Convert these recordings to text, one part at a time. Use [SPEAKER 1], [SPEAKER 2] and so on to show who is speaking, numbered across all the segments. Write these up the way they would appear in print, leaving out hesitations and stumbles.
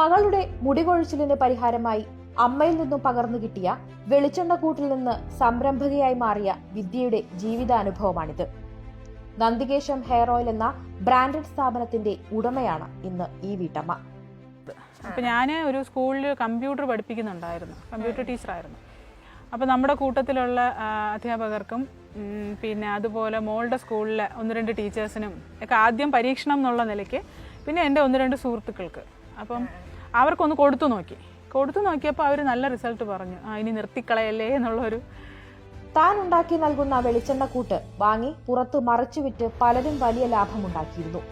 [SPEAKER 1] മകളുടെ മുടികൊഴിച്ചിലിന് പരിഹാരമായി അമ്മയിൽ നിന്നും പകർന്നു കിട്ടിയ വെളിച്ചെണ്ണക്കൂട്ടിൽ നിന്ന് സംരംഭകയായി മാറിയ വിദ്യയുടെ ജീവിതാനുഭവമാണിത്. നന്ദികേശം ഹെയർ ഓയിൽ എന്ന ബ്രാൻഡഡ് സ്ഥാപനത്തിന്റെ ഉടമയാണ് ഇന്ന് ഈ വീട്ടമ്മ.
[SPEAKER 2] അപ്പോൾ ഞാൻ ഒരു സ്കൂളിൽ കമ്പ്യൂട്ടർ പഠിപ്പിക്കുന്നുണ്ടായിരുന്നു, കമ്പ്യൂട്ടർ ടീച്ചറായിരുന്നു. അപ്പോൾ നമ്മുടെ കൂട്ടത്തിലുള്ള അധ്യാപകർക്കും പിന്നെ അതുപോലെ മോളുടെ സ്കൂളിലെ 1-2 ടീച്ചേഴ്സിനും ഒക്കെ ആദ്യം പരീക്ഷണം എന്നുള്ള നിലയ്ക്ക്, പിന്നെ എൻ്റെ 1-2 സുഹൃത്തുക്കൾക്ക്, അപ്പം അവർക്കൊന്ന് കൊടുത്തു നോക്കിയപ്പോൾ അവർ നല്ല റിസൾട്ട് പറഞ്ഞു. ഇനി നിർത്തിക്കളയല്ലേ എന്നുള്ളൊരു.
[SPEAKER 1] താൻ ഉണ്ടാക്കി നൽകുന്ന വെളിച്ചെണ്ണക്കൂട്ട് വാങ്ങി പുറത്ത് മറിച്ചുവിറ്റ് പലരും വലിയ ലാഭമുണ്ടാക്കിയിരുന്നു.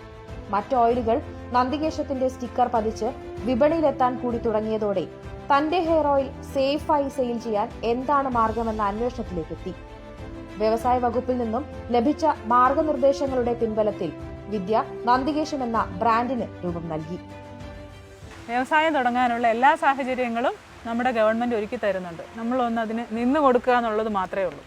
[SPEAKER 1] മറ്റ് ഓയിലുകൾ നന്ദികേശത്തിന്റെ സ്റ്റിക്കർ പതിച്ച് വിപണിയിലെത്താൻ കൂടി തുടങ്ങിയതോടെ തന്റെ ഹെയർ ഓയിൽ സേഫായി സെയിൽ ചെയ്യാൻ എന്താണ് മാർഗമെന്ന അന്വേഷണത്തിലേക്കെത്തി. വ്യവസായ വകുപ്പിൽ നിന്നും ലഭിച്ച മാർഗനിർദ്ദേശങ്ങളുടെ പിൻബലത്തിൽ വിദ്യ നന്ദികേശം എന്ന ബ്രാൻഡിന് രൂപം നൽകി.
[SPEAKER 2] വ്യവസായം തുടങ്ങാനുള്ള എല്ലാ സാഹചര്യങ്ങളും നമ്മുടെ ഗവൺമെന്റ് ഒരുക്കി തരുന്നുണ്ട്. നമ്മളൊന്ന് അതിന് നിന്ന് കൊടുക്കുക എന്നുള്ളത് മാത്രമേ ഉള്ളൂ.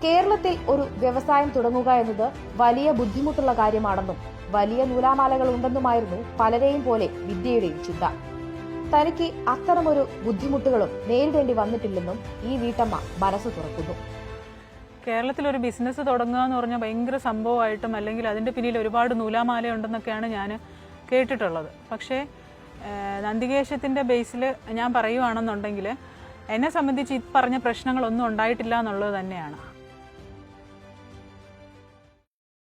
[SPEAKER 1] കേരളത്തിൽ ഒരു വ്യവസായം തുടങ്ങുക എന്നത് വലിയ ബുദ്ധിമുട്ടുള്ള കാര്യമാണെന്നും വലിയ നൂലാമാലകൾ ഉണ്ടെന്നുമായിരുന്നു പലരെയും പോലെ വിദ്യയുടെയും ചിന്ത. തനിക്ക് അത്തരമൊരു ബുദ്ധിമുട്ടുകളും നേരിടേണ്ടി വന്നിട്ടില്ലെന്നും ഈ വീട്ടമ്മ മനസ്സ് തുറക്കുന്നു.
[SPEAKER 2] കേരളത്തിലൊരു ബിസിനസ് തുടങ്ങുക എന്ന് പറഞ്ഞാൽ ഭയങ്കര സംഭവമായിട്ടും അല്ലെങ്കിൽ അതിൻ്റെ പിന്നിൽ ഒരുപാട് നൂലാമാലയുണ്ടെന്നൊക്കെയാണ് ഞാൻ കേട്ടിട്ടുള്ളത്. പക്ഷേ നന്ദികേശത്തിൻ്റെ ബേസിൽ ഞാൻ പറയുകയാണെന്നുണ്ടെങ്കിൽ എന്നെ സംബന്ധിച്ച് ഈ പറഞ്ഞ പ്രശ്നങ്ങളൊന്നും ഉണ്ടായിട്ടില്ല എന്നുള്ളത് തന്നെയാണ്.